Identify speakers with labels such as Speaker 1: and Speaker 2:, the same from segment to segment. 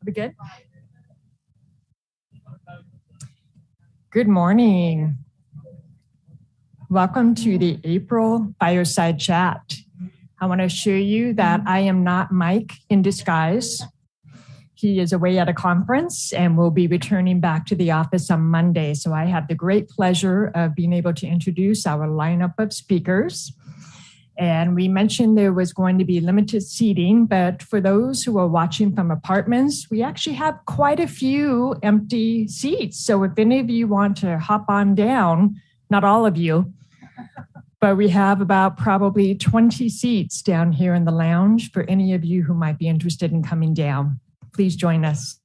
Speaker 1: We good? Good morning. Welcome to the April Fireside Chat. I want to assure you that I am not Mike in disguise. He is away at a conference and will be returning back to the office on Monday. So I have the great pleasure of being able to introduce our lineup of speakers. And we mentioned there was going to be limited seating, but for those who are watching from apartments, we actually have quite a few empty seats. So if any of you want to hop on down, not all of you, but we have about probably 20 seats down here in the lounge for any of you who might be interested in coming down. Please join us.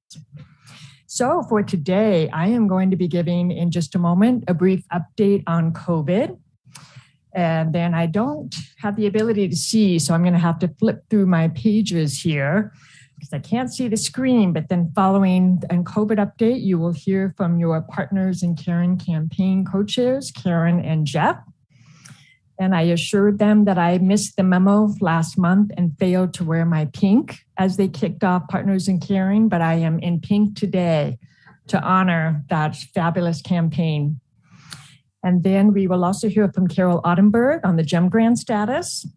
Speaker 1: So for today, I am going to be giving in just a moment a brief update on COVID. And then I don't have the ability to see, so I'm going to have to flip through my pages here because I can't see the screen. But then following a COVID update, you will hear from your Partners in Caring campaign co-chairs, Karen and Jeff. And I assured them that I missed the memo last month and failed to wear my pink as they kicked off Partners in Caring, but I am in pink today to honor that fabulous campaign. And then we will also hear from Carol Ottenberg on the GEM grant status.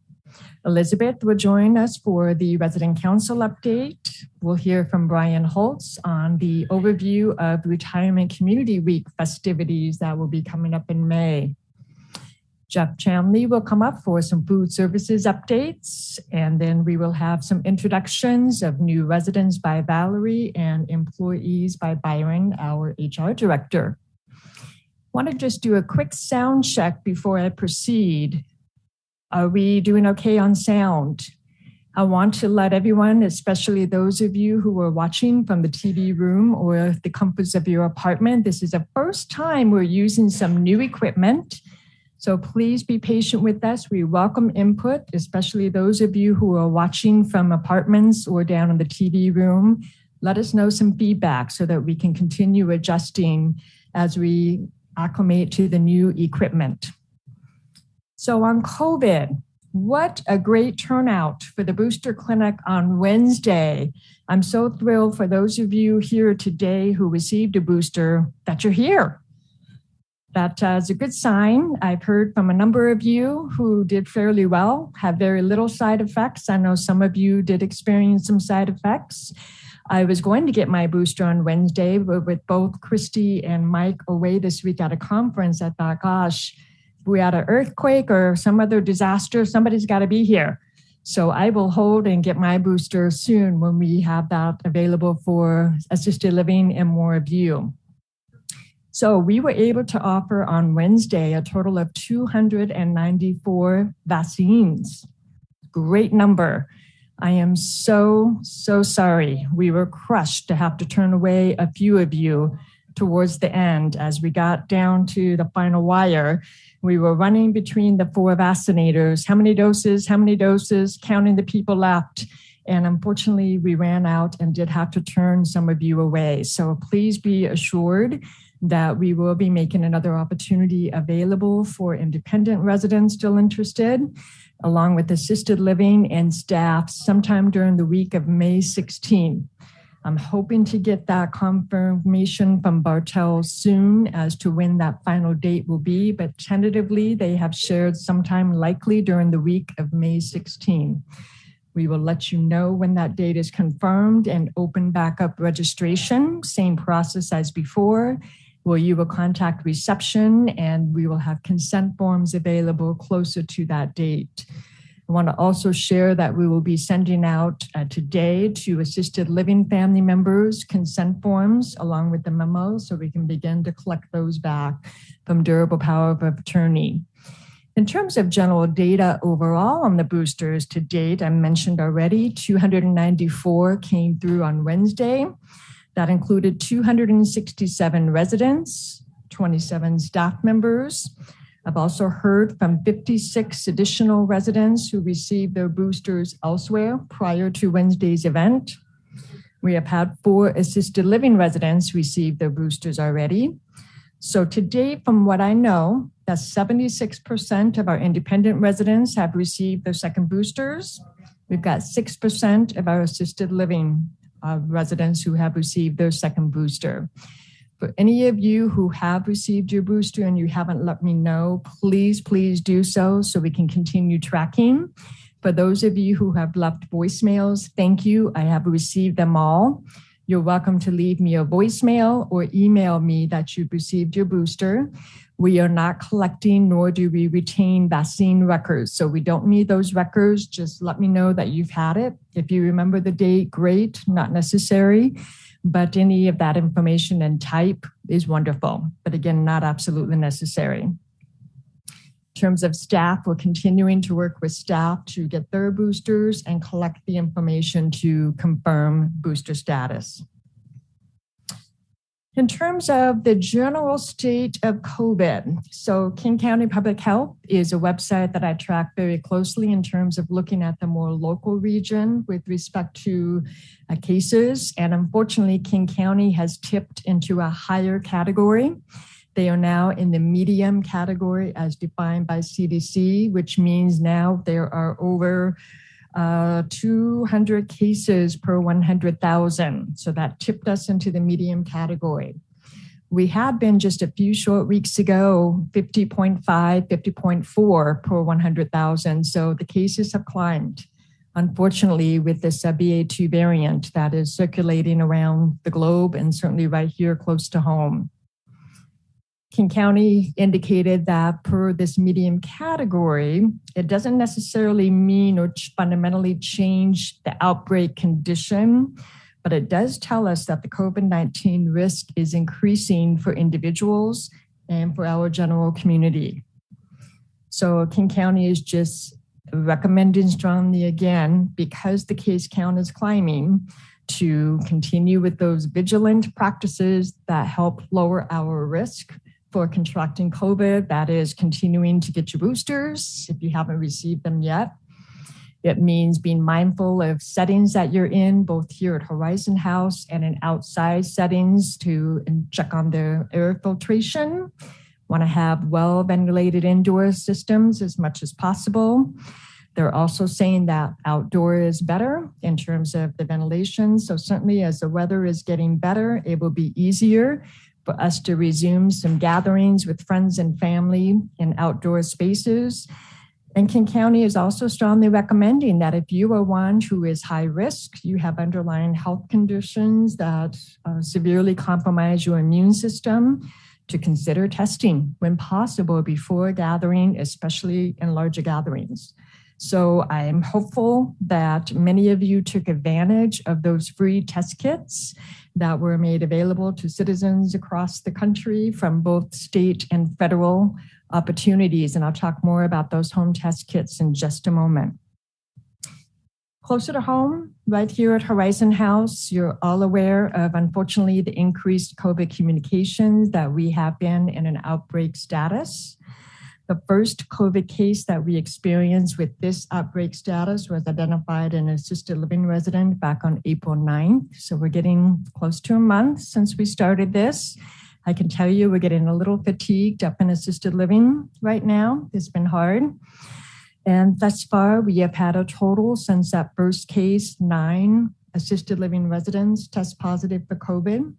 Speaker 1: Elizabeth will join us for the resident council update. We'll hear from Brian Holtz on the overview of Retirement Community Week festivities that will be coming up in May. Jeff Chamley will come up for some food services updates. And then we will have some introductions of new residents by Valerie and employees by Byron, our HR director. I want to just do a quick sound check before I proceed. Are we doing okay on sound? I want to let everyone, especially those of you who are watching from the TV room or the comforts of your apartment, this is the first time we're using some new equipment. So please be patient with us. We welcome input, especially those of you who are watching from apartments or down in the TV room. Let us know some feedback so that we can continue adjusting as we acclimate to the new equipment. So on COVID, what a great turnout for the booster clinic on Wednesday. I'm so thrilled for those of you here today who received a booster that you're here. That is a good sign. I've heard from a number of you who did fairly well, have very little side effects. I know some of you did experience some side effects. I was going to get my booster on Wednesday, but with both Christy and Mike away this week at a conference, I thought, gosh, if we had an earthquake or some other disaster, somebody's got to be here. So I will hold and get my booster soon when we have that available for assisted living and more of you. So we were able to offer on Wednesday a total of 294 vaccines. Great number. I am so sorry. We were crushed to have to turn away a few of you towards the end. As we got down to the final wire, we were running between the 4 vaccinators. How many doses, counting the people left. And unfortunately, we ran out and did have to turn some of you away. So please be assured that we will be making another opportunity available for independent residents still interested, along with assisted living and staff sometime during the week of May 16. I'm hoping to get that confirmation from Bartell soon as to when that final date will be, but tentatively they have shared sometime likely during the week of May 16. We will let you know when that date is confirmed and open back up registration, same process as before, where you will contact reception and we will have consent forms available closer to that date. I want to also share that we will be sending out today to assisted living family members consent forms along with the memo so we can begin to collect those back from durable power of attorney. In terms of general data overall on the boosters to date, I mentioned already 294 came through on Wednesday. That included 267 residents, 27 staff members. I've also heard from 56 additional residents who received their boosters elsewhere prior to Wednesday's event. We have had 4 assisted living residents receive their boosters already. So to date, from what I know, that 76% of our independent residents have received their second boosters. We've got 6% of our assisted living residents who have received their second booster. For any of you who have received your booster and you haven't let me know, please do so we can continue tracking. For those of you who have left voicemails, thank you. I have received them all. You're welcome to leave me a voicemail or email me that you've received your booster. We are not collecting nor do we retain vaccine records. So we don't need those records. Just let me know that you've had it. If you remember the date, great, not necessary. But any of that information and type is wonderful. But again, not absolutely necessary. In terms of staff, we're continuing to work with staff to get their boosters and collect the information to confirm booster status. In terms of the general state of COVID, so King County Public Health is a website that I track very closely in terms of looking at the more local region with respect to cases. And unfortunately, King County has tipped into a higher category. They are now in the medium category as defined by CDC, which means now there are over 200 cases per 100,000. So that tipped us into the medium category. We had been just a few short weeks ago, 50.5, 50.4 per 100,000. So the cases have climbed, unfortunately, with this BA2 variant that is circulating around the globe and certainly right here close to home. King County indicated that per this medium category, it doesn't necessarily mean or fundamentally change the outbreak condition, but it does tell us that the COVID-19 risk is increasing for individuals and for our general community. So King County is just recommending strongly again, because the case count is climbing, to continue with those vigilant practices that help lower our risk for contracting COVID. That is continuing to get your boosters if you haven't received them yet. It means being mindful of settings that you're in, both here at Horizon House and in outside settings to check on their air filtration. Want to have well-ventilated indoor systems as much as possible. They're also saying that outdoor is better in terms of the ventilation. So certainly as the weather is getting better, it will be easier for us to resume some gatherings with friends and family in outdoor spaces. And King County is also strongly recommending that if you are one who is high risk, you have underlying health conditions that severely compromise your immune system, to consider testing when possible before gathering, especially in larger gatherings. So I'm hopeful that many of you took advantage of those free test kits that were made available to citizens across the country from both state and federal opportunities. And I'll talk more about those home test kits in just a moment. Closer to home, right here at Horizon House, you're all aware of, unfortunately, the increased COVID communications that we have been in an outbreak status. The first COVID case that we experienced with this outbreak status was identified in an assisted living resident back on April 9th. So we're getting close to a month since we started this. I can tell you we're getting a little fatigued up in assisted living right now. It's been hard. And thus far, we have had a total since that first case, 9 assisted living residents test positive for COVID,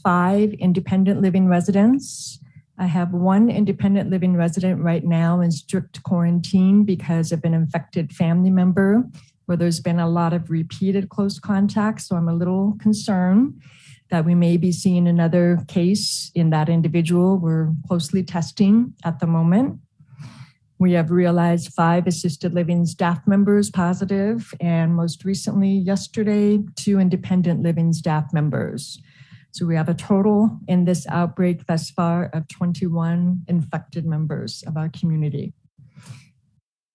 Speaker 1: 5 independent living residents. I have 1 independent living resident right now in strict quarantine because of an infected family member where there's been a lot of repeated close contacts. So I'm a little concerned that we may be seeing another case in that individual. We're closely testing at the moment. We have realized 5 assisted living staff members positive, and most recently, yesterday, 2 independent living staff members. So we have a total in this outbreak thus far of 21 infected members of our community.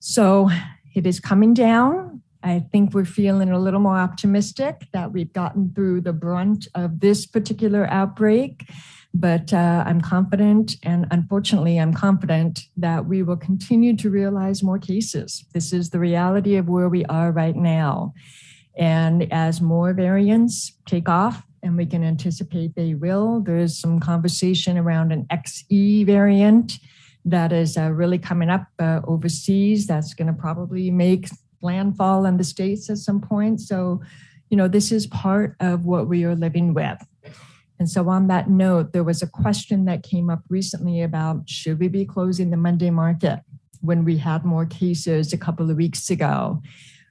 Speaker 1: So it is coming down. I think we're feeling a little more optimistic that we've gotten through the brunt of this particular outbreak, but I'm confident, and unfortunately, I'm confident that we will continue to realize more cases. This is the reality of where we are right now. And as more variants take off, and we can anticipate they will, there's some conversation around an XE variant that is really coming up overseas. That's going to probably make landfall in the States at some point. So, this is part of what we are living with. And so on that note, there was a question that came up recently about, should we be closing the Monday market when we had more cases a couple of weeks ago?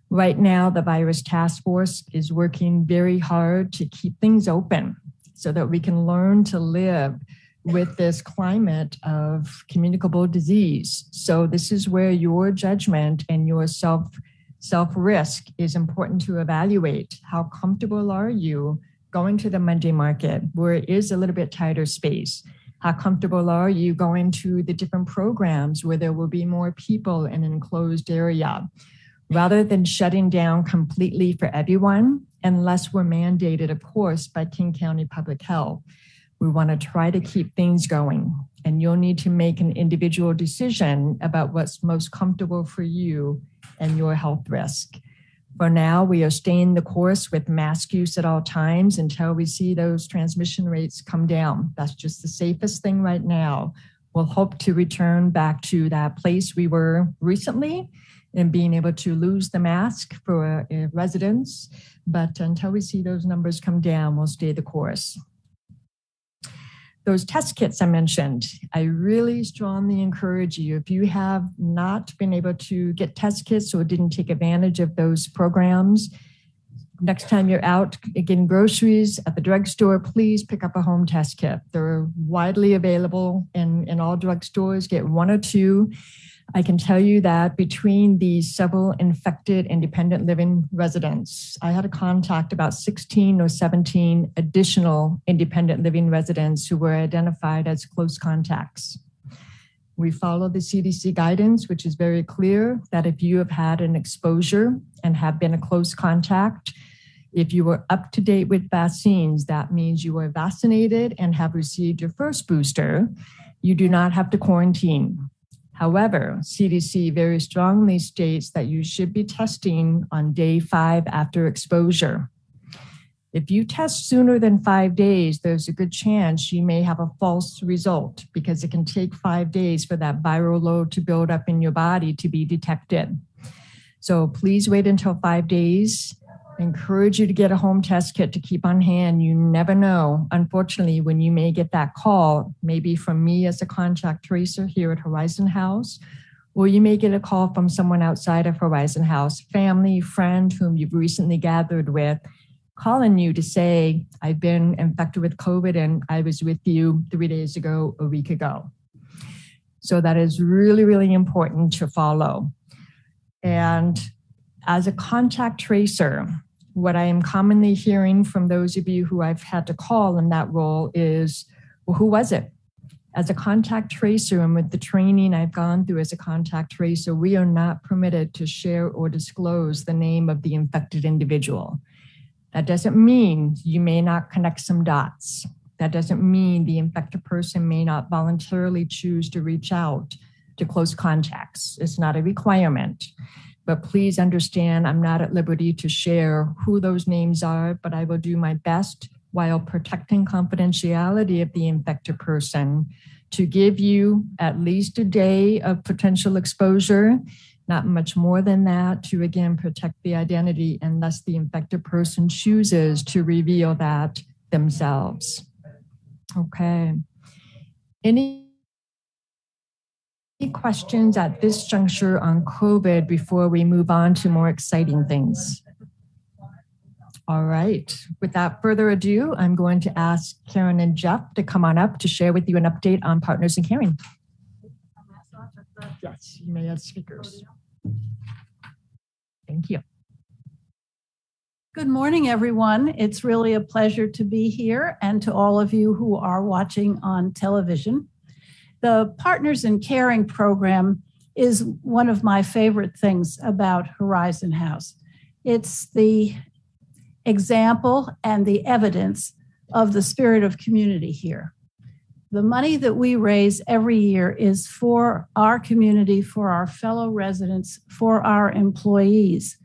Speaker 1: Right now, the virus task force is working very hard to keep things open so that we can learn to live with this climate of communicable disease. So this is where your judgment and your self-risk is important to evaluate. How comfortable are you going to the Monday market where it is a little bit tighter space? How comfortable are you going to the different programs where there will be more people in an enclosed area? Rather than shutting down completely for everyone, unless we're mandated, of course, by King County Public Health, we want to try to keep things going. And you'll need to make an individual decision about what's most comfortable for you and your health risk. For now, we are staying the course with mask use at all times until we see those transmission rates come down. That's just the safest thing right now. We'll hope to return back to that place we were recently and being able to lose the mask for residents. But until we see those numbers come down, we'll stay the course. Those test kits I mentioned, I really strongly encourage you, if you have not been able to get test kits or didn't take advantage of those programs, next time you're out getting groceries at the drugstore, please pick up a home test kit. They're widely available in all drugstores. Get 1 or 2. I can tell you that between the several infected independent living residents, I had to contact about 16 or 17 additional independent living residents who were identified as close contacts. We follow the CDC guidance, which is very clear that if you have had an exposure and have been a close contact, if you were up to date with vaccines, that means you were vaccinated and have received your first booster. You do not have to quarantine. However, CDC very strongly states that you should be testing on day 5 after exposure. If you test sooner than 5 days, there's a good chance you may have a false result because it can take 5 days for that viral load to build up in your body to be detected. So please wait until 5 days. I encourage you to get a home test kit to keep on hand. You never know, unfortunately, when you may get that call, maybe from me as a contact tracer here at Horizon House, or you may get a call from someone outside of Horizon House, family, friend whom you've recently gathered with, calling you to say, I've been infected with COVID and I was with you 3 days ago, a week ago. So that is really, really important to follow. And as a contact tracer, what I am commonly hearing from those of you who I've had to call in that role is, well, who was it? As a contact tracer and with the training I've gone through as a contact tracer, we are not permitted to share or disclose the name of the infected individual. That doesn't mean you may not connect some dots. That doesn't mean the infected person may not voluntarily choose to reach out to close contacts. It's not a requirement. But please understand, I'm not at liberty to share who those names are, but I will do my best while protecting confidentiality of the infected person to give you at least a day of potential exposure Not much more than that to, again, protect the identity unless the infected person chooses to reveal that themselves. Okay. Any questions at this juncture on COVID before we move on to more exciting things? All right. Without further ado, I'm going to ask Karen and Jeff to come on up to share with you an update on Partners in Caring. Yes, you may have speakers. Thank you.
Speaker 2: Good morning, everyone. It's really a pleasure to be here and to all of you who are watching on television. The Partners in Caring program is one of my favorite things about Horizon House. It's the example and the evidence of the spirit of community here. The money that we raise every year is for our community, for our fellow residents, for our employees.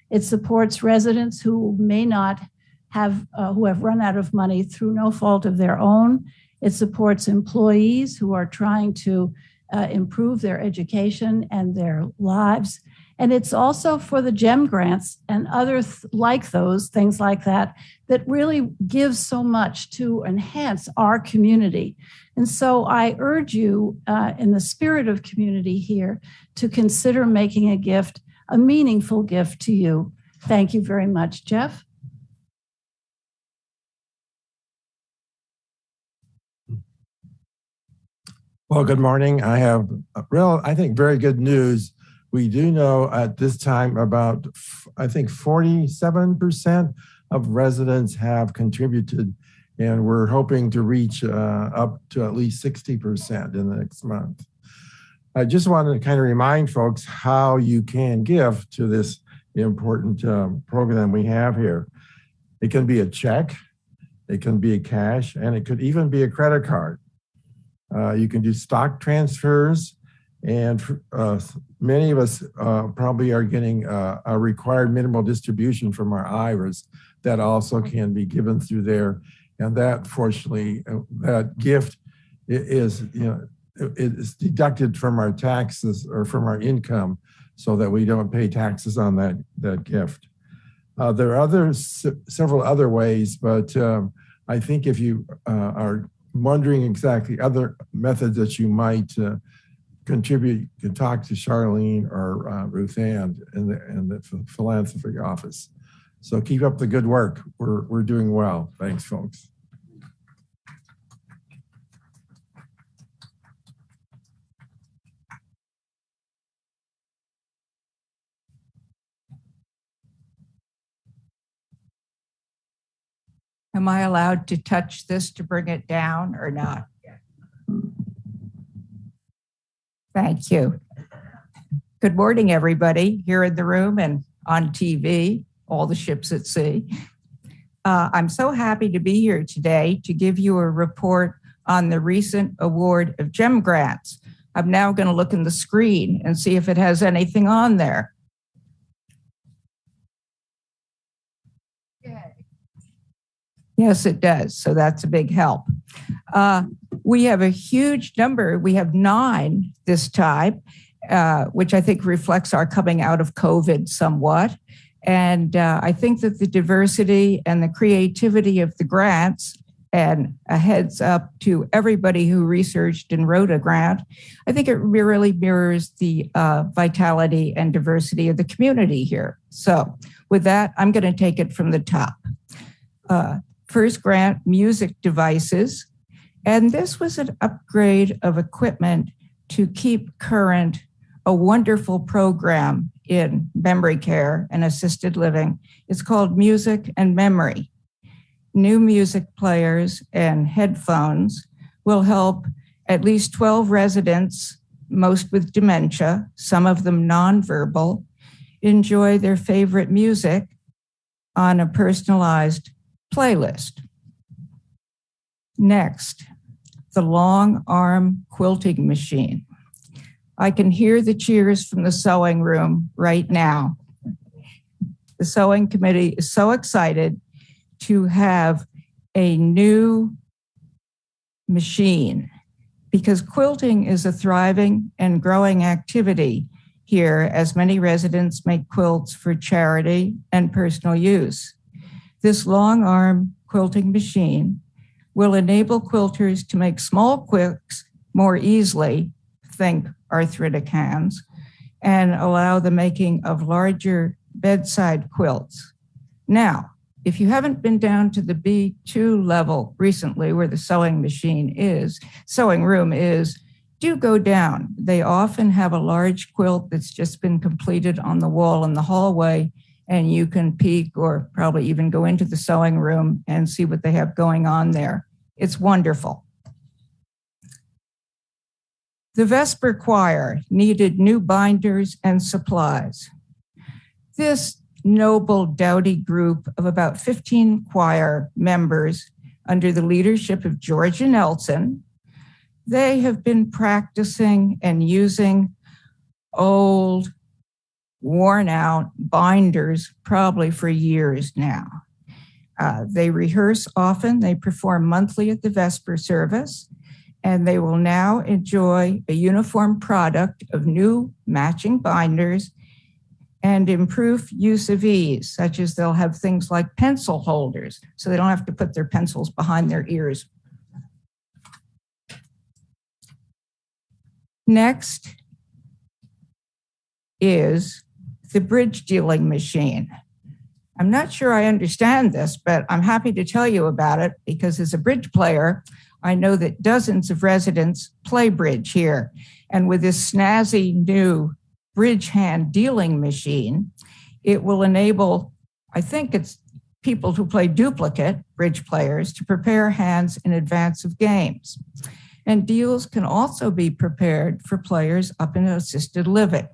Speaker 2: It supports residents who may not have, who have run out of money through no fault of their own. It supports employees who are trying to improve their education and their lives. And it's also for the GEM grants and other like those, things like that, that really give so much to enhance our community. And so I urge you, in the spirit of community here, to consider making a gift, a meaningful gift to you. Thank you very much, Jeff.
Speaker 3: Well, good morning. I have I think, very good news. We do know at this time about, I think, 47% of residents have contributed, and we're hoping to reach up to at least 60% in the next month. I just wanted to kind of remind folks how you can give to this important program we have here. It can be a check, it can be a cash, and it could even be a credit card. You can do stock transfers, and many of us probably are getting a required minimal distribution from our IRAs that also can be given through there. And that, fortunately, that gift is, it's deducted from our taxes or from our income so that we don't pay taxes on that gift. There are several other ways, but I think if you are wondering exactly other methods that you might contribute, you can talk to Charlene or Ruth Ann in the philanthropy office. So keep up the good work. We're doing well. Thanks, folks.
Speaker 4: Am I allowed to touch this to bring it down or not? Thank you. Good morning, everybody here in the room and on TV, all the ships at sea. I'm so happy to be here today to give you a report on the recent award of GEM grants. I'm now going to look in the screen and see if it has anything on there. Yes, it does. So that's a big help. We have a huge number. We have 9 this time, which I think reflects our coming out of COVID somewhat. And I think that the diversity and the creativity of the grants, and a heads up to everybody who researched and wrote a grant, I think it really mirrors the vitality and diversity of the community here. So with that, I'm going to take it from the top. First grant, music devices. And this was an upgrade of equipment to keep current a wonderful program in memory care and assisted living. It's called Music and Memory. New music players and headphones will help at least 12 residents, most with dementia, some of them nonverbal, enjoy their favorite music on a personalized playlist. Next, the long arm quilting machine. I can hear the cheers from the sewing room right now. The sewing committee is so excited to have a new machine because quilting is a thriving and growing activity here, as many residents make quilts for charity and personal use. This long arm quilting machine will enable quilters to make small quilts more easily, think arthritic hands, and allow the making of larger bedside quilts. Now, if you haven't been down to the B2 level recently, where the sewing room is, do go down. They often have a large quilt that's just been completed on the wall in the hallway, and you can peek or probably even go into the sewing room and see what they have going on there. It's wonderful. The Vesper Choir needed new binders and supplies. This noble, doughty group of about 15 choir members under the leadership of Georgia Nelson, they have been practicing and using old, worn out binders probably for years now. They rehearse often, they perform monthly at the Vesper service, and they will now enjoy a uniform product of new matching binders and improved use of ease, such as they'll have things like pencil holders, so they don't have to put their pencils behind their ears. Next is the bridge dealing machine. I'm not sure I understand this, but I'm happy to tell you about it because as a bridge player, I know that dozens of residents play bridge here. And with this snazzy new bridge hand dealing machine, it will enable, I think it's people who play duplicate, bridge players, to prepare hands in advance of games. And deals can also be prepared for players up in assisted living.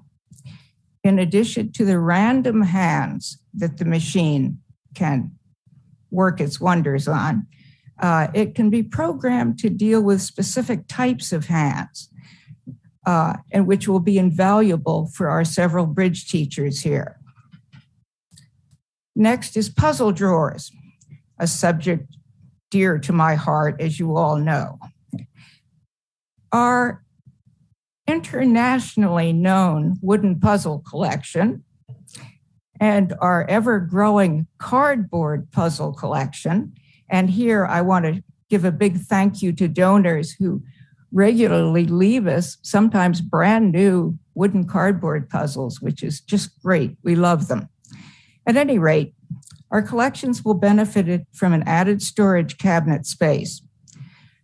Speaker 4: In addition to the random hands that the machine can work its wonders on, it can be programmed to deal with specific types of hands, and which will be invaluable for our several bridge teachers here. Next is puzzle drawers, a subject dear to my heart, as you all know. Our internationally known wooden puzzle collection and our ever-growing cardboard puzzle collection. And here I want to give a big thank you to donors who regularly leave us sometimes brand new wooden cardboard puzzles, which is just great. We love them. At any rate, our collections will benefit from an added storage cabinet space.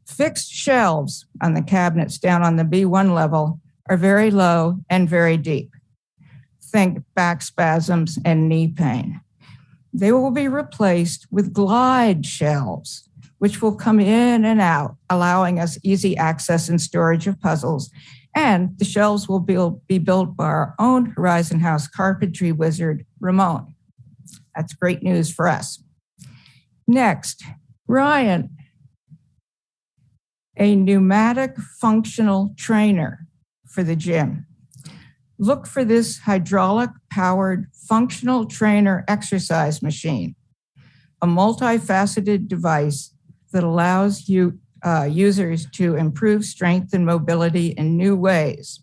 Speaker 4: Fixed shelves on the cabinets down on the B1 level are very low and very deep. Think back spasms and knee pain. They will be replaced with glide shelves, which will come in and out, allowing us easy access and storage of puzzles. And the shelves will be built by our own Horizon House carpentry wizard, Ramon. That's great news for us. Next, Ryan, a pneumatic functional trainer for the gym. Look for this hydraulic-powered functional trainer exercise machine, a multifaceted device that allows users to improve strength and mobility in new ways.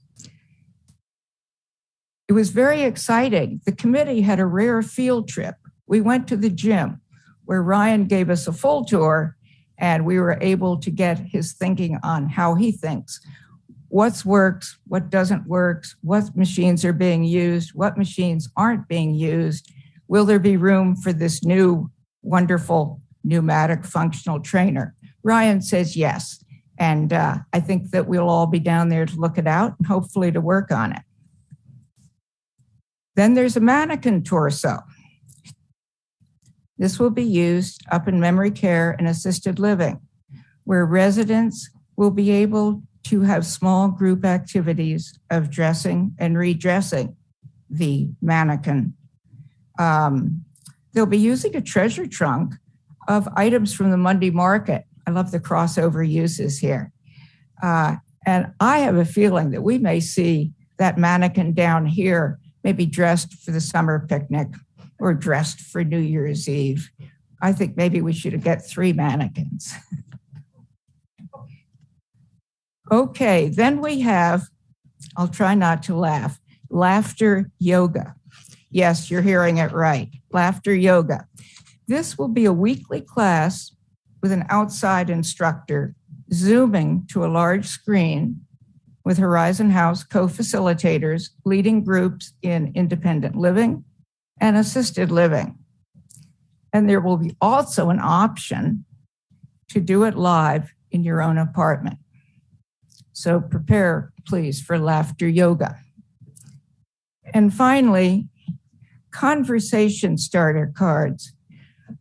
Speaker 4: It was very exciting. The committee had a rare field trip. We went to the gym where Ryan gave us a full tour, and we were able to get his thinking on how he thinks. What works, what doesn't work, what machines are being used, what machines aren't being used. Will there be room for this new, wonderful pneumatic functional trainer? Ryan says yes. And I think that we'll all be down there to look it out and hopefully to work on it. Then there's a mannequin torso. This will be used up in memory care and assisted living, where residents will be able to have small group activities of dressing and redressing the mannequin. They'll be using a treasure trunk of items from the Monday market. I love the crossover uses here. And I have a feeling that we may see that mannequin down here, maybe dressed for the summer picnic or dressed for New Year's Eve. I think maybe we should get 3 mannequins. Okay, then we have, I'll try not to laugh, laughter yoga. Yes, you're hearing it right, laughter yoga. This will be a weekly class with an outside instructor Zooming to a large screen with Horizon House co-facilitators leading groups in independent living and assisted living. And there will be also an option to do it live in your own apartment. So prepare, please, for laughter yoga. And finally, conversation starter cards.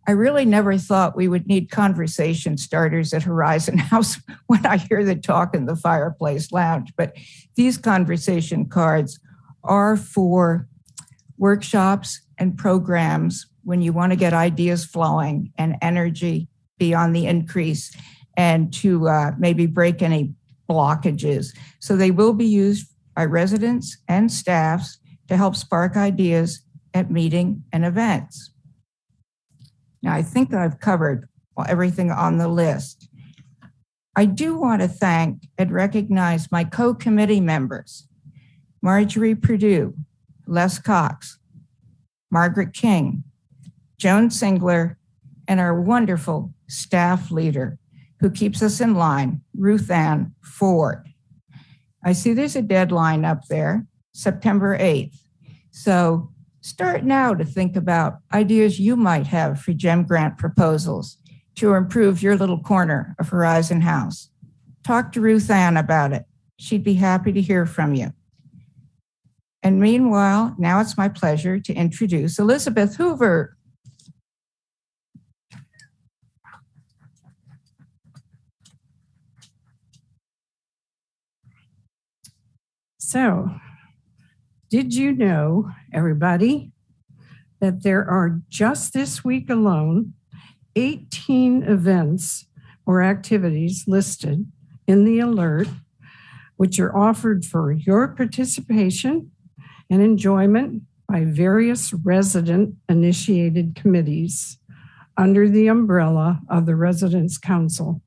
Speaker 4: I really never thought we would need conversation starters at Horizon House when I hear the talk in the Fireplace Lounge, but these conversation cards are for workshops and programs when you want to get ideas flowing and energy beyond the increase and to maybe break any blockages. So they will be used by residents and staffs to help spark ideas at meeting and events. Now, I think that I've covered everything on the list. I do want to thank and recognize my co-committee members, Marjorie Purdue, Les Cox, Margaret King, Joan Singler, and our wonderful staff leader who keeps us in line, Ruth Ann Ford. I see there's a deadline up there, September 8th. So start now to think about ideas you might have for GEM grant proposals to improve your little corner of Horizon House. Talk to Ruth Ann about it. She'd be happy to hear from you. And meanwhile, now it's my pleasure to introduce Elizabeth Hoover.
Speaker 5: So, did you know, everybody, that there are just this week alone 18 events or activities listed in the alert, which are offered for your participation and enjoyment by various resident-initiated committees under the umbrella of the Residents' Council.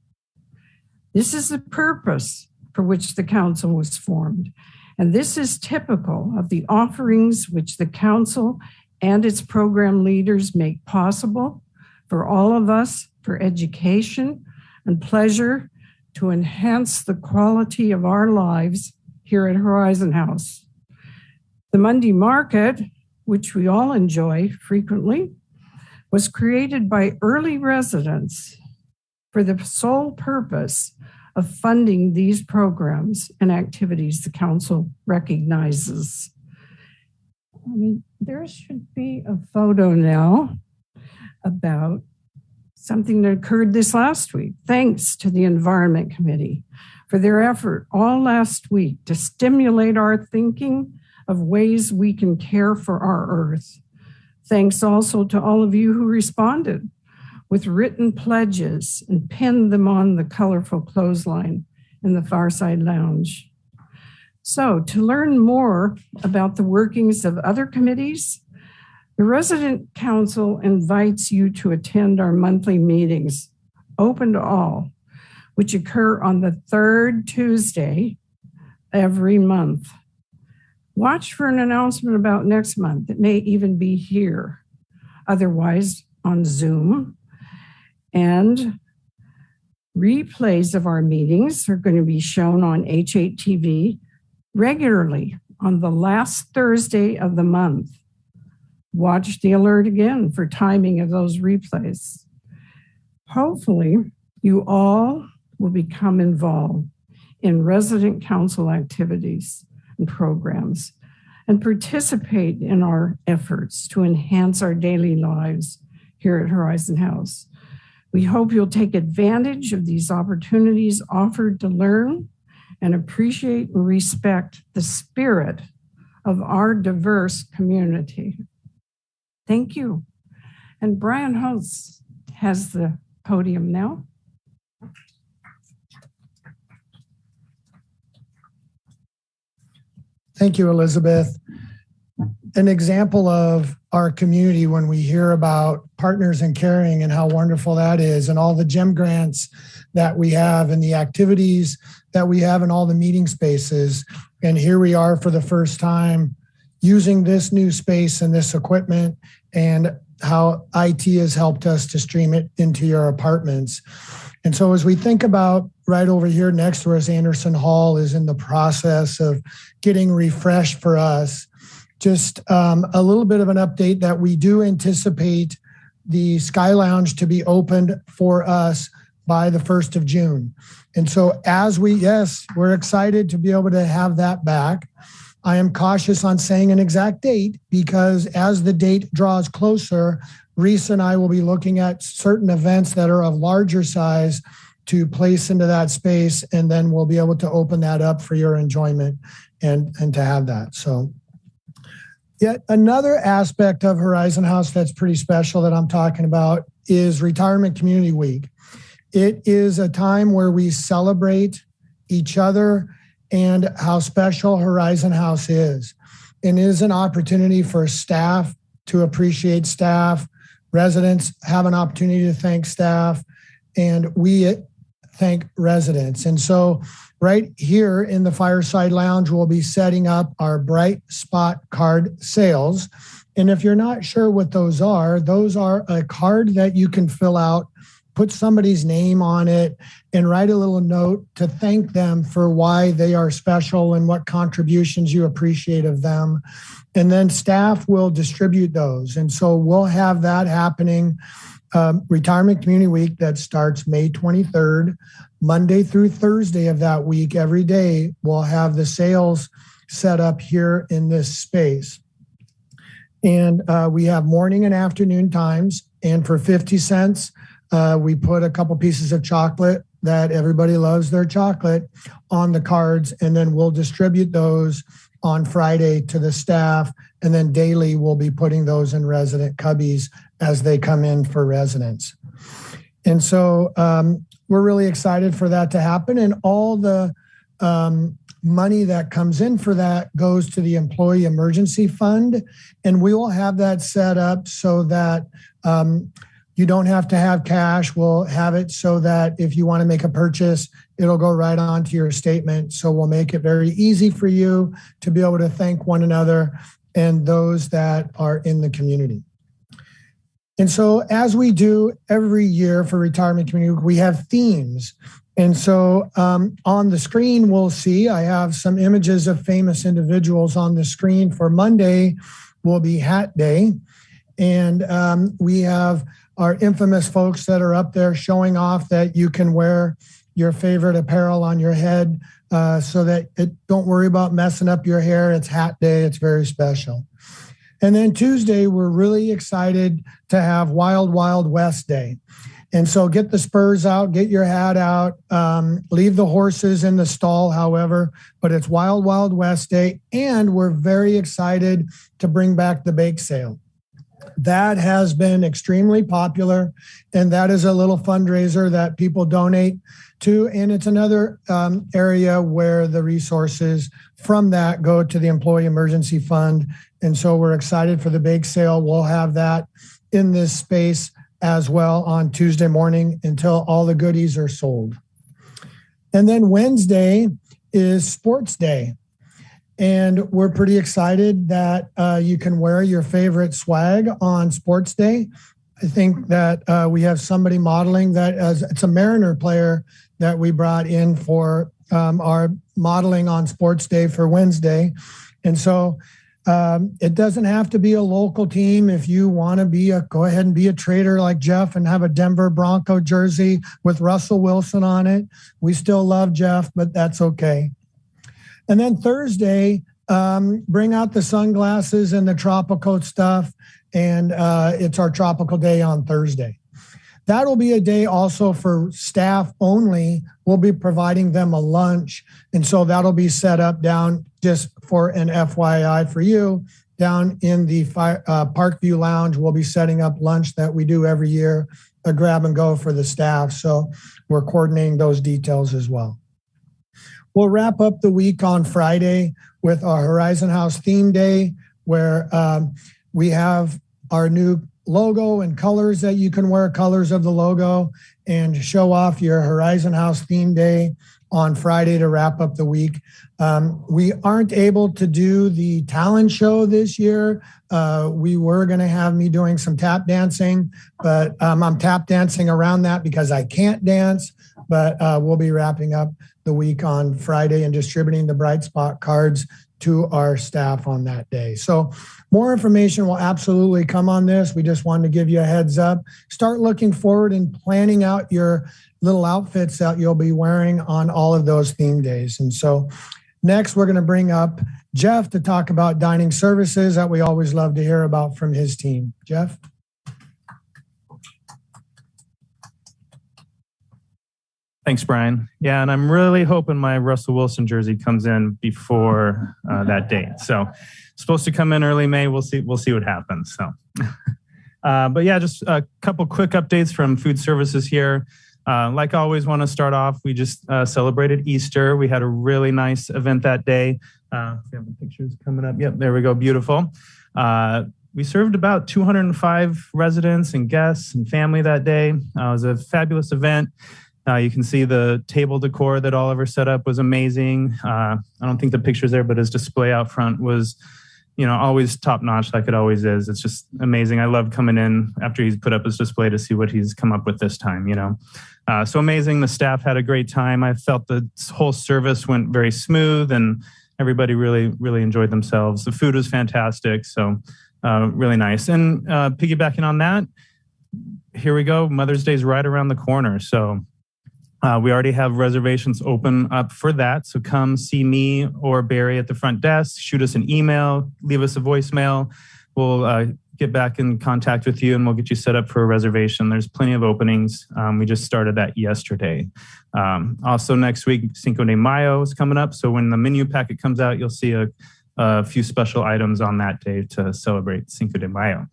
Speaker 5: This is the purpose for which the council was formed. And this is typical of the offerings which the council and its program leaders make possible for all of us for education and pleasure to enhance the quality of our lives here at Horizon House. The Monday Market, which we all enjoy frequently, was created by early residents for the sole purpose of funding these programs and activities the council recognizes. There should be a photo now about something that occurred this last week, thanks to the Environment Committee for their effort all last week to stimulate our thinking of ways we can care for our Earth. Thanks also to all of you who responded with written pledges and pinned them on the colorful clothesline in the Fireside Lounge. So to learn more about the workings of other committees, the Resident Council invites you to attend our monthly meetings, open to all, which occur on the third Tuesday every month. Watch for an announcement about next month. It may even be here, otherwise on Zoom. And replays of our meetings are going to be shown on H8TV regularly on the last Thursday of the month. Watch the alert again for timing of those replays. Hopefully, you all will become involved in resident council activities and programs and participate in our efforts to enhance our daily lives here at Horizon House. We hope you'll take advantage of these opportunities offered to learn and appreciate and respect the spirit of our diverse community. Thank you. And Brian Holtz has the podium now.
Speaker 6: Thank you, Elizabeth. An example of our community when we hear about Partners in Caring and how wonderful that is, and all the GEM grants that we have and the activities that we have in all the meeting spaces. And here we are for the first time using this new space and this equipment, and how IT has helped us to stream it into your apartments. And so as we think about right over here next to us, Anderson Hall is in the process of getting refreshed for us. Just a little bit of an update that we do anticipate the Sky Lounge to be opened for us by the 1st of June. And so we're excited to be able to have that back. I am cautious on saying an exact date because as the date draws closer, Reese and I will be looking at certain events that are of larger size to place into that space, and then we'll be able to open that up for your enjoyment and to have that. So yet another aspect of Horizon House that's pretty special that I'm talking about is Retirement Community Week. It is a time where we celebrate each other and how special Horizon House is. And it is an opportunity for staff to appreciate staff. Residents have an opportunity to thank staff, and we thank residents. And so right here in the Fireside Lounge, we'll be setting up our Bright Spot card sales. And if you're not sure what those are a card that you can fill out, put somebody's name on it, and write a little note to thank them for why they are special and what contributions you appreciate of them. And then staff will distribute those. And so we'll have that happening Retirement Community Week that starts May 23rd, Monday through Thursday of that week. Every day we'll have the sales set up here in this space. And we have morning and afternoon times. And for 50 cents, we put a couple pieces of chocolate that everybody loves their chocolate on the cards, and then we'll distribute those on Friday to the staff. And then daily we'll be putting those in resident cubbies as they come in for residents. And so we're really excited for that to happen. And all the money that comes in for that goes to the Employee Emergency Fund. And we will have that set up so that you don't have to have cash. We'll have it so that if you want to make a purchase, it'll go right onto your statement. So we'll make it very easy for you to be able to thank one another and those that are in the community. And so as we do every year for Retirement Community, we have themes. And so on the screen, we'll see, I have some images of famous individuals on the screen. For Monday will be Hat Day. And we have our infamous folks that are up there showing off that you can wear your favorite apparel on your head so that don't worry about messing up your hair. It's Hat Day. It's very special. And then Tuesday, we're really excited to have Wild Wild West Day. And so get the spurs out, get your hat out, leave the horses in the stall, however, but it's Wild Wild West Day. And we're very excited to bring back the bake sale. That has been extremely popular, and that is a little fundraiser that people donate to. And it's another area where the resources from that go to the Employee Emergency Fund. And so we're excited for the bake sale. We'll have that in this space as well on Tuesday morning until all the goodies are sold. And then Wednesday is Sports Day. And we're pretty excited that you can wear your favorite swag on Sports Day. I think that we have somebody modeling that it's a Mariner player that we brought in for our modeling on Sports Day for Wednesday. And so it doesn't have to be a local team. If you want to go ahead and be a trader like Jeff and have a Denver Bronco jersey with Russell Wilson on it. We still love Jeff, but that's okay. And then Thursday, bring out the sunglasses and the tropical stuff. And it's our tropical day on Thursday. That'll be a day also for staff only. We'll be providing them a lunch. And so that'll be set up down just for an FYI for you down in the Parkview Lounge. We'll be setting up lunch that we do every year, a grab and go for the staff. So we're coordinating those details as well. We'll wrap up the week on Friday with our Horizon House theme day, where we have our new logo and colors that you can wear, colors of the logo, and show off your Horizon House theme day on Friday to wrap up the week. We aren't able to do the talent show this year. We were going to have me doing some tap dancing, but I'm tap dancing around that because I can't dance. But we'll be wrapping up the week on Friday and distributing the Bright Spot cards to our staff on that day. So more information will absolutely come on this. We just wanted to give you a heads up. Start looking forward and planning out your little outfits that you'll be wearing on all of those theme days. And so next, we're going to bring up Jeff to talk about dining services that we always love to hear about from his team. Jeff?
Speaker 7: Thanks, Brian. Yeah, and I'm really hoping my Russell Wilson jersey comes in before that date. So, supposed to come in early May. We'll see what happens. So, but yeah, just a couple quick updates from food services here. Like I always, want to start off. We just celebrated Easter. We had a really nice event that day. We have the pictures coming up. Yep, there we go. Beautiful. We served about 205 residents and guests and family that day. It was a fabulous event. You can see the table decor that Oliver set up was amazing. I don't think the picture's there, but his display out front was, always top notch like it always is. It's just amazing. I love coming in after he's put up his display to see what he's come up with this time, So amazing. The staff had a great time. I felt the whole service went very smooth and everybody really, really enjoyed themselves. The food was fantastic. So really nice. And piggybacking on that, here we go. Mother's Day is right around the corner. So we already have reservations open up for that. So come see me or Barry at the front desk, shoot us an email, leave us a voicemail. We'll get back in contact with you and we'll get you set up for a reservation. There's plenty of openings. We just started that yesterday. Also next week, Cinco de Mayo is coming up. So when the menu packet comes out, you'll see a few special items on that day to celebrate Cinco de Mayo.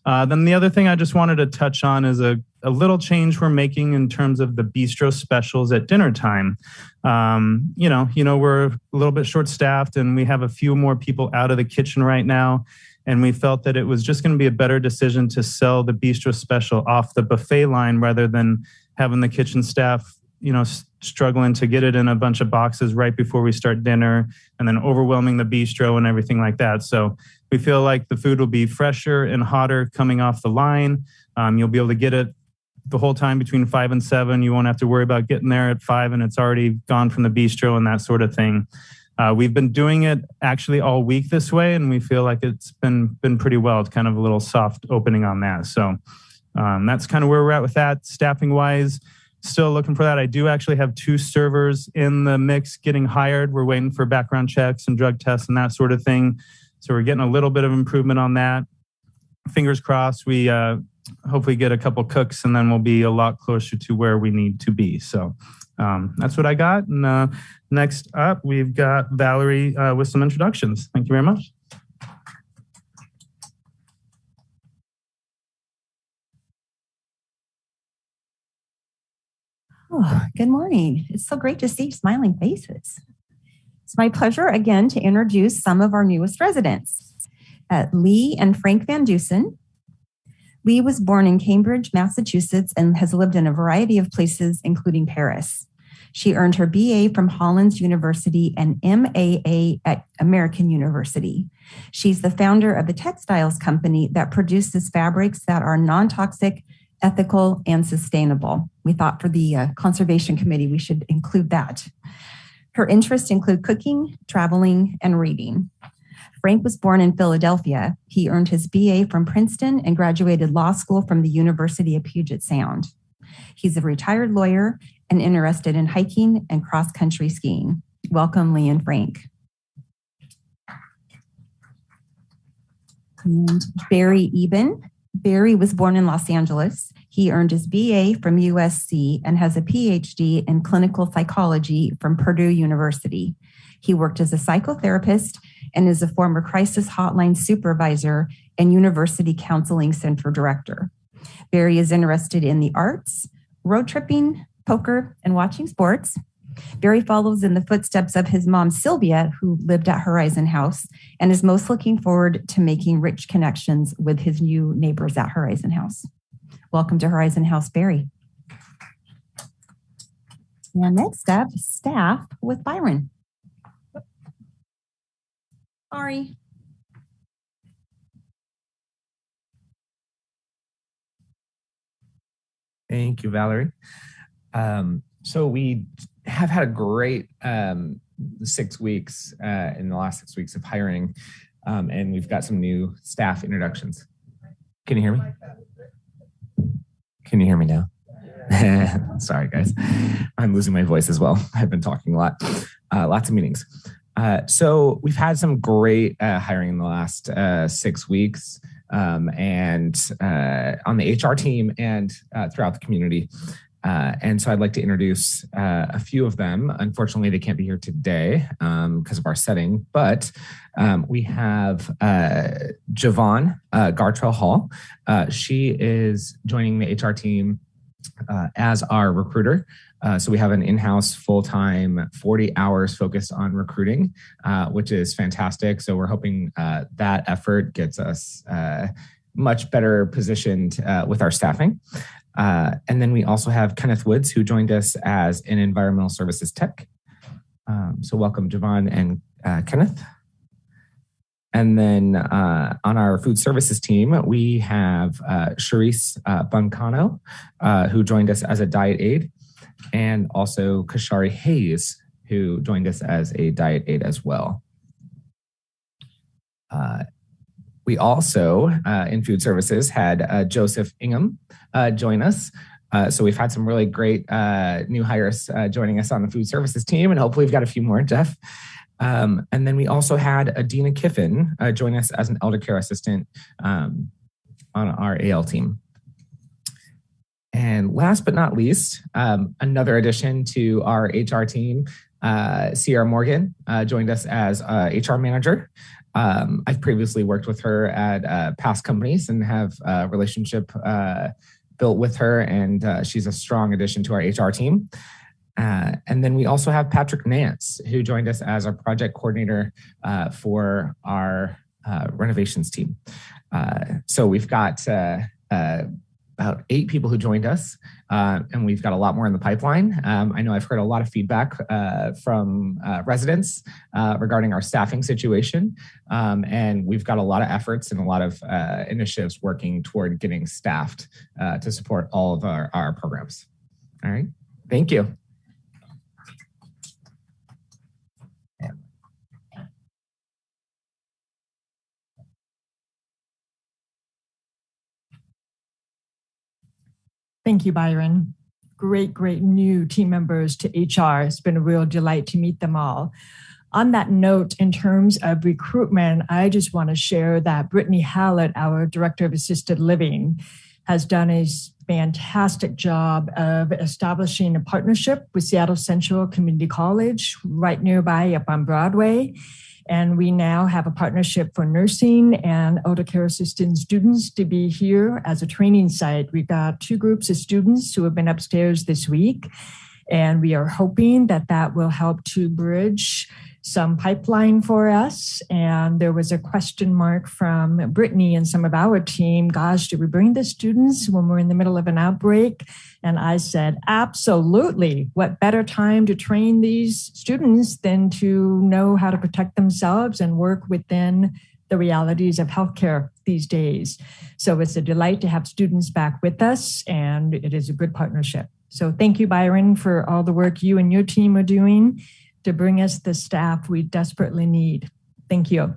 Speaker 7: Then the other thing I just wanted to touch on is a little change we're making in terms of the bistro specials at dinner time. We're a little bit short-staffed and we have a few more people out of the kitchen right now. And we felt that it was just going to be a better decision to sell the bistro special off the buffet line rather than having the kitchen staff, struggling to get it in a bunch of boxes right before we start dinner and then overwhelming the bistro and everything like that. So we feel like the food will be fresher and hotter coming off the line. You'll be able to get it the whole time between 5 and 7. You won't have to worry about getting there at 5 and it's already gone from the bistro and that sort of thing. We've been doing it actually all week this way, and we feel like it's been pretty well. It's kind of a little soft opening on that. So that's kind of where we're at with that. Staffing wise, still looking for that. I do actually have 2 servers in the mix getting hired. We're waiting for background checks and drug tests and that sort of thing. So we're getting a little bit of improvement on that. Fingers crossed, we hopefully get a couple cooks and then we'll be a lot closer to where we need to be. So that's what I got. And next up, we've got Valerie with some introductions. Thank you very much.
Speaker 8: Oh, good morning. It's so great to see smiling faces. It's my pleasure again to introduce some of our newest residents. Lee and Frank Van Dusen. Lee was born in Cambridge, Massachusetts, and has lived in a variety of places, including Paris. She earned her BA from Hollins University and MAA at American University. She's the founder of a textiles company that produces fabrics that are non-toxic, ethical, and sustainable. We thought for the Conservation Committee, we should include that. Her interests include cooking, traveling, and reading. Frank was born in Philadelphia. He earned his BA from Princeton and graduated law school from the University of Puget Sound. He's a retired lawyer and interested in hiking and cross-country skiing. Welcome, Lee and Frank. And Barry Eben. Barry was born in Los Angeles. He earned his BA from USC and has a PhD in clinical psychology from Purdue University. He worked as a psychotherapist and is a former crisis hotline supervisor and university counseling center director. Barry is interested in the arts, road tripping, poker, and watching sports. Barry follows in the footsteps of his mom, Sylvia, who lived at Horizon House, and is most looking forward to making rich connections with his new neighbors at Horizon House. Welcome to Horizon House, Barry. And next up, staff with Byron. Sorry.
Speaker 9: Thank you, Valerie. So we have had a great 6 weeks in the last 6 weeks of hiring, and we've got some new staff introductions. Can you hear me? Can you hear me now? Sorry, guys. I'm losing my voice as well. I've been talking a lot, lots of meetings. So we've had some great hiring in the last 6 weeks, and on the HR team and throughout the community. And so I'd like to introduce a few of them. Unfortunately, they can't be here today because of our setting, but we have Javon Gartrell Hall. She is joining the HR team as our recruiter. So we have an in-house full-time 40 hours focused on recruiting, which is fantastic. So we're hoping that effort gets us much better positioned with our staffing. And then we also have Kenneth Woods, who joined us as an environmental services tech. So welcome, Javon and Kenneth. And then on our food services team, we have Charisse Buncano, who joined us as a diet aide, and also Kashari Hayes, who joined us as a diet aide as well. We also, in food services, had Joseph Ingham join us. So we've had some really great new hires joining us on the food services team, and hopefully we've got a few more, Jeff. And then we also had Adina Kiffin join us as an elder care assistant on our AL team. And last but not least, another addition to our HR team, Sierra Morgan joined us as HR manager. I've previously worked with her at past companies and have a relationship built with her, and she's a strong addition to our HR team. And then we also have Patrick Nance, who joined us as our project coordinator for our renovations team. So we've got about 8 people who joined us, and we've got a lot more in the pipeline. I know I've heard a lot of feedback from residents regarding our staffing situation, and we've got a lot of efforts and a lot of initiatives working toward getting staffed to support all of our programs. All right, thank you.
Speaker 1: Thank you, Byron. Great new team members to HR. It's been a real delight to meet them all. On that note, in terms of recruitment, I just want to share that Brittany Hallett, our Director of Assisted Living, has done a fantastic job of establishing a partnership with Seattle Central Community College right nearby up on Broadway. And we now have a partnership for nursing and elder care assistant students to be here as a training site. We've got 2 groups of students who have been upstairs this week, and we are hoping that that will help to bridge some pipeline for us. And there was a question mark from Brittany and some of our team, gosh, do we bring the students when we're in the middle of an outbreak? And I said, absolutely. What better time to train these students than to know how to protect themselves and work within the realities of healthcare these days. So it's a delight to have students back with us, and it is a good partnership. So thank you, Byron, for all the work you and your team are doing to bring us the staff we desperately need. Thank you.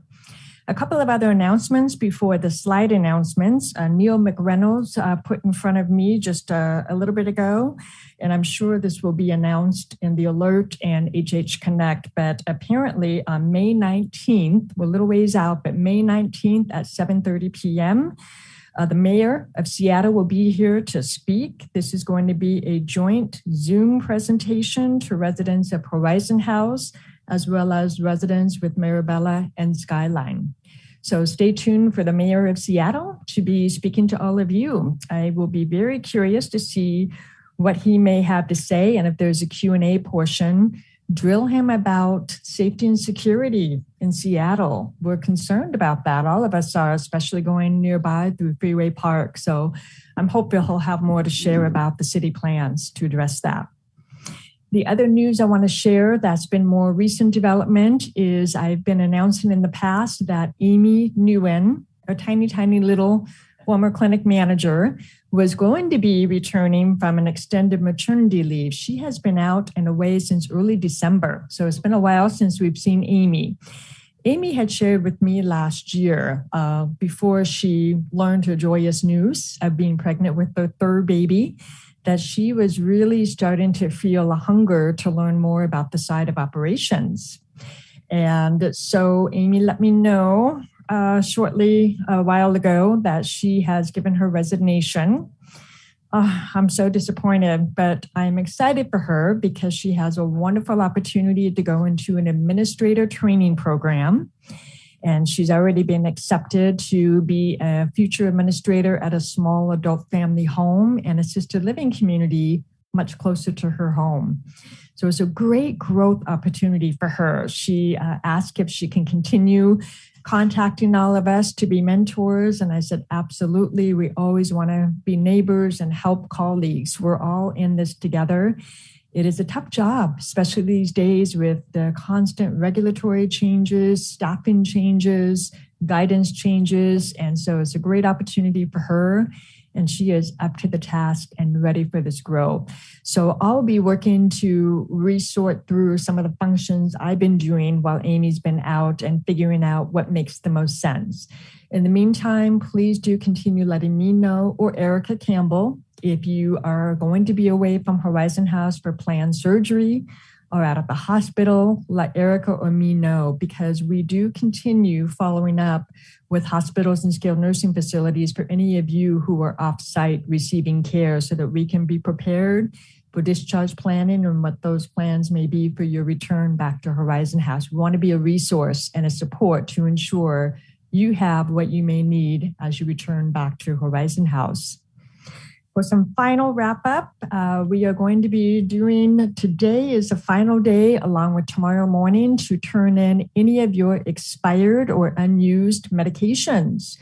Speaker 1: A couple of other announcements before the slide announcements. Neil McReynolds put in front of me just a little bit ago, and I'm sure this will be announced in the alert and HH Connect, but apparently on May 19th, we're a little ways out, but May 19th at 7:30 p.m., the mayor of Seattle will be here to speak. This is going to be a joint Zoom presentation to residents of Horizon House, as well as residents with Marabella and Skyline. So stay tuned for the mayor of Seattle to be speaking to all of you. I will be very curious to see what he may have to say. And if there's a Q&A portion, drill him about safety and security in Seattle. We're concerned about that. All of us are, especially going nearby through Freeway Park. So I'm hoping he'll have more to share about the city plans to address that. The other news I want to share that's been more recent development is I've been announcing in the past that Amy Nguyen, a tiny little former clinic manager, was going to be returning from an extended maternity leave. She has been out and away since early December. So it's been a while since we've seen Amy. Amy had shared with me last year, before she learned her joyous news of being pregnant with her third baby, that she was really starting to feel a hunger to learn more about the side of operations. And so Amy let me know shortly a while ago that she has given her resignation. I'm so disappointed, but I'm excited for her because she has a wonderful opportunity to go into an administrator training program. And she's already been accepted to be a future administrator at a small adult family home and assisted living community much closer to her home. So it's a great growth opportunity for her. She asked if she can continue contacting all of us to be mentors. And I said, absolutely. We always want to be neighbors and help colleagues. We're all in this together. It is a tough job, especially these days with the constant regulatory changes, staffing changes, guidance changes. And so it's a great opportunity for her. And she is up to the task and ready for this growth. So I'll be working to resort through some of the functions I've been doing while Amy's been out and figuring out what makes the most sense. In the meantime, please do continue letting me know or Erica Campbell if you are going to be away from Horizon House for planned surgery or out of the hospital. Let Erica or me know, because we do continue following up with hospitals and skilled nursing facilities for any of you who are off-site receiving care so that we can be prepared for discharge planning and what those plans may be for your return back to Horizon House. We want to be a resource and a support to ensure you have what you may need as you return back to Horizon House. For some final wrap up, we are going to be doing, today is the final day along with tomorrow morning to turn in any of your expired or unused medications.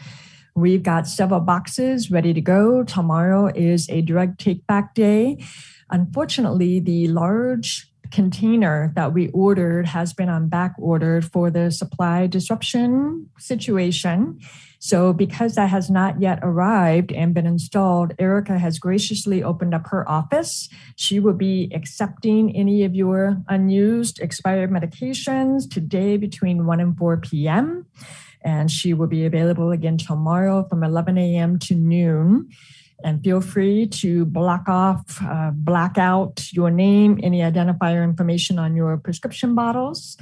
Speaker 1: We've got several boxes ready to go. Tomorrow is a drug take back day. Unfortunately, the large container that we ordered has been on back ordered for the supply disruption situation. So because that has not yet arrived and been installed, Erica has graciously opened up her office. She will be accepting any of your unused expired medications today between 1 and 4 p.m. And she will be available again tomorrow from 11 a.m. to noon. And feel free to black out your name, any identifier information on your prescription bottles.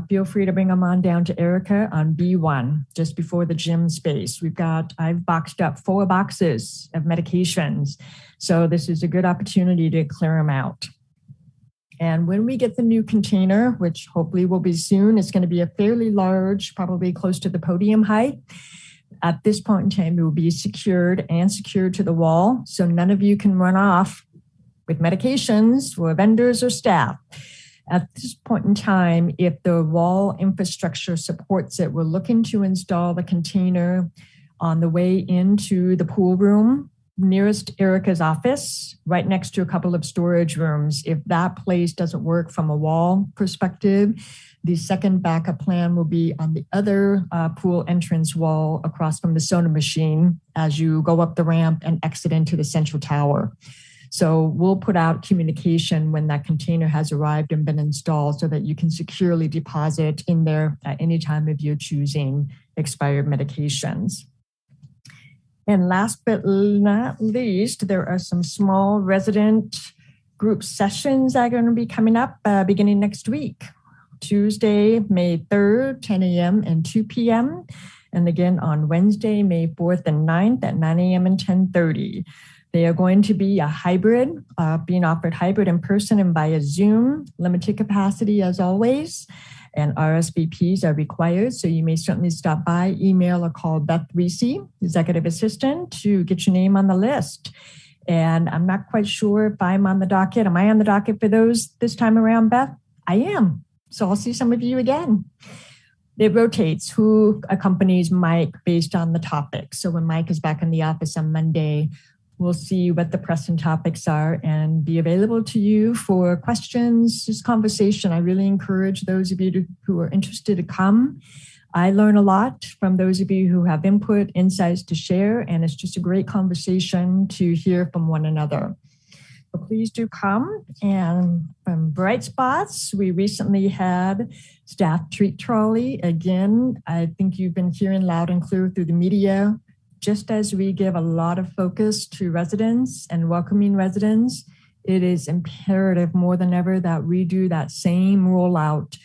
Speaker 1: Feel free to bring them on down to Erica on B1, just before the gym space. I've boxed up 4 boxes of medications. So this is a good opportunity to clear them out. And when we get the new container, which hopefully will be soon, it's going to be a fairly large, probably close to the podium height. At this point in time, it will be secured to the wall, so none of you can run off with medications for vendors or staff. At this point in time, if the wall infrastructure supports it, we're looking to install the container on the way into the pool room nearest Erica's office, right next to a couple of storage rooms. If that place doesn't work from a wall perspective, the second backup plan will be on the other pool entrance wall across from the soda machine as you go up the ramp and exit into the central tower. So we'll put out communication when that container has arrived and been installed so that you can securely deposit in there at any time of your choosing expired medications. And last but not least, there are some small resident group sessions that are going to be coming up beginning next week. Tuesday, May 3rd, 10 a.m. and 2 p.m. And again on Wednesday, May 4th and 9th at 9 a.m. and 10:30. They are going to be a hybrid, being offered hybrid in person and via Zoom, limited capacity as always, and RSVPs are required. So you may certainly stop by, email or call Beth Reese, Executive Assistant, to get your name on the list. And I'm not quite sure if I'm on the docket. Am I on the docket for those this time around, Beth? I am. So I'll see some of you again. It rotates who accompanies Mike based on the topic. So when Mike is back in the office on Monday, We'll see what the pressing topics are and be available to you for questions, just conversation. I really encourage those of you who are interested to come. I learn a lot from those of you who have input, insights to share, and it's just a great conversation to hear from one another. So please do come. And from Bright Spots, we recently had staff treat trolley. Again, I think you've been hearing loud and clear through the media. Just as we give a lot of focus to residents and welcoming residents, it is imperative more than ever that we do that same rollout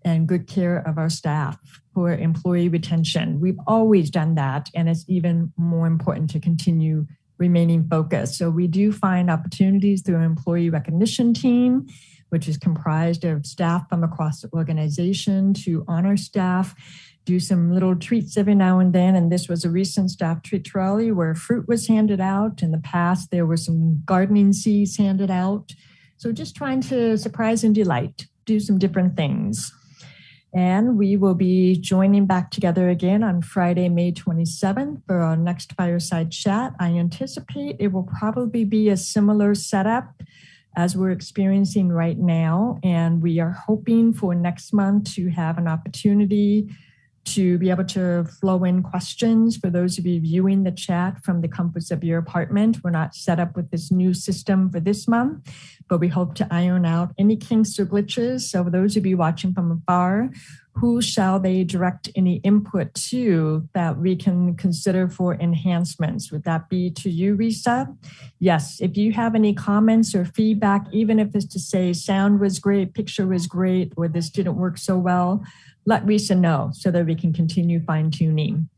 Speaker 1: and good care of our staff for employee retention. We've always done that, and it's even more important to continue remaining focused. So we do find opportunities through an employee recognition team, which is comprised of staff from across the organization to honor staff, do some little treats every now and then. And this was a recent staff treat trolley where fruit was handed out. In the past, there were some gardening seeds handed out. So just trying to surprise and delight, do some different things. And we will be joining back together again on Friday, May 27th for our next Fireside Chat. I anticipate it will probably be a similar setup as we're experiencing right now. And we are hoping for next month to have an opportunity to be able to flow in questions for those of you viewing the chat from the comforts of your apartment. We're not set up with this new system for this month, but we hope to iron out any kinks or glitches. So for those of you watching from afar, who shall they direct any input to that we can consider for enhancements? Would that be to you, Risa? Yes, if you have any comments or feedback, even if it's to say sound was great, picture was great, or this didn't work so well, let Risa know so that we can continue fine-tuning.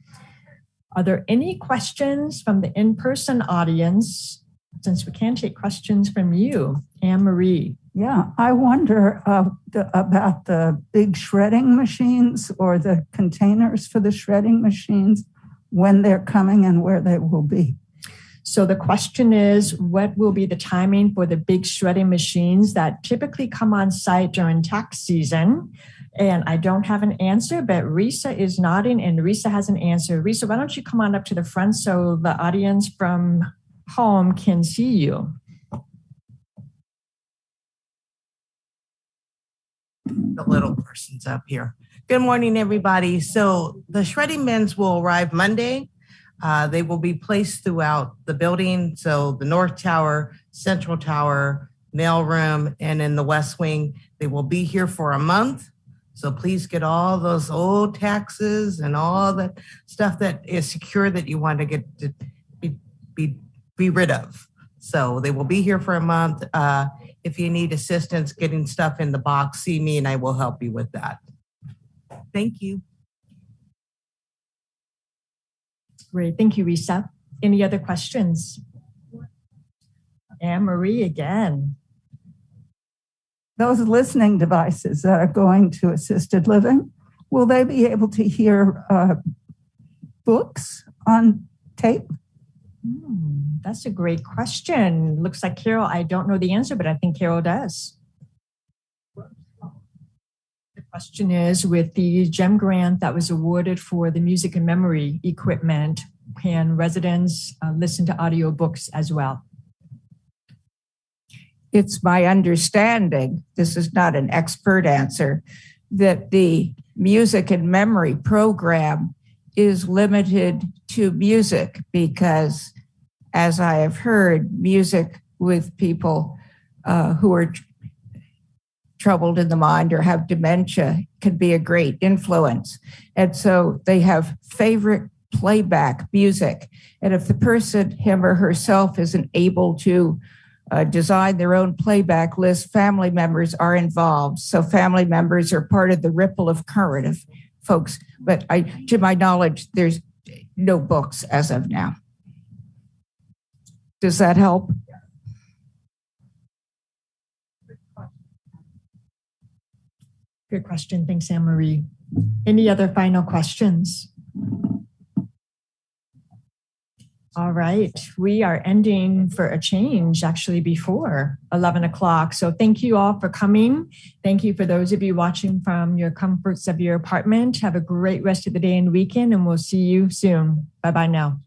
Speaker 1: Are there any questions from the in-person audience, since we can't take questions from you? Anne-Marie.
Speaker 10: Yeah, I wonder about the big shredding machines or the containers for the shredding machines, when they're coming and where they will be.
Speaker 1: So the question is, what will be the timing for the big shredding machines that typically come on site during tax season? And I don't have an answer, but Risa is nodding and Risa has an answer. Risa, why don't you come on up to the front so the audience from home can see you?
Speaker 11: The little person's up here. Good morning, everybody. So the shredding bins will arrive Monday. They will be placed throughout the building. So the North Tower, Central Tower, mail room, and in the West Wing. They will be here for a month. So please get all those old taxes and all that stuff that is secure that you want to get to be rid of. So they will be here for a month. If you need assistance getting stuff in the box, see me and I will help you with that. Thank you.
Speaker 1: Great. Thank you, Risa. Any other questions? Anne-Marie again.
Speaker 10: Those listening devices that are going to assisted living, will they be able to hear books on tape?
Speaker 1: That's a great question. Looks like Carol, I don't know the answer, but I think Carol does. The question is, with the GEM grant that was awarded for the music and memory equipment, can residents listen to audiobooks as well?
Speaker 4: It's my understanding, this is not an expert answer, that the music and memory program is limited to music because, as I have heard, music with people who are troubled in the mind or have dementia can be a great influence. And so they have favorite playback music. And if the person, him or herself, isn't able to design their own playback list, family members are involved. So family members are part of the ripple of current of folks. But to my knowledge, there's no books as of now. Does that help?
Speaker 1: Good question. Thanks, Anne-Marie. Any other final questions? All right. We are ending for a change actually before 11 o'clock. So thank you all for coming. Thank you for those of you watching from your comforts of your apartment. Have a great rest of the day and weekend, and we'll see you soon. Bye-bye now.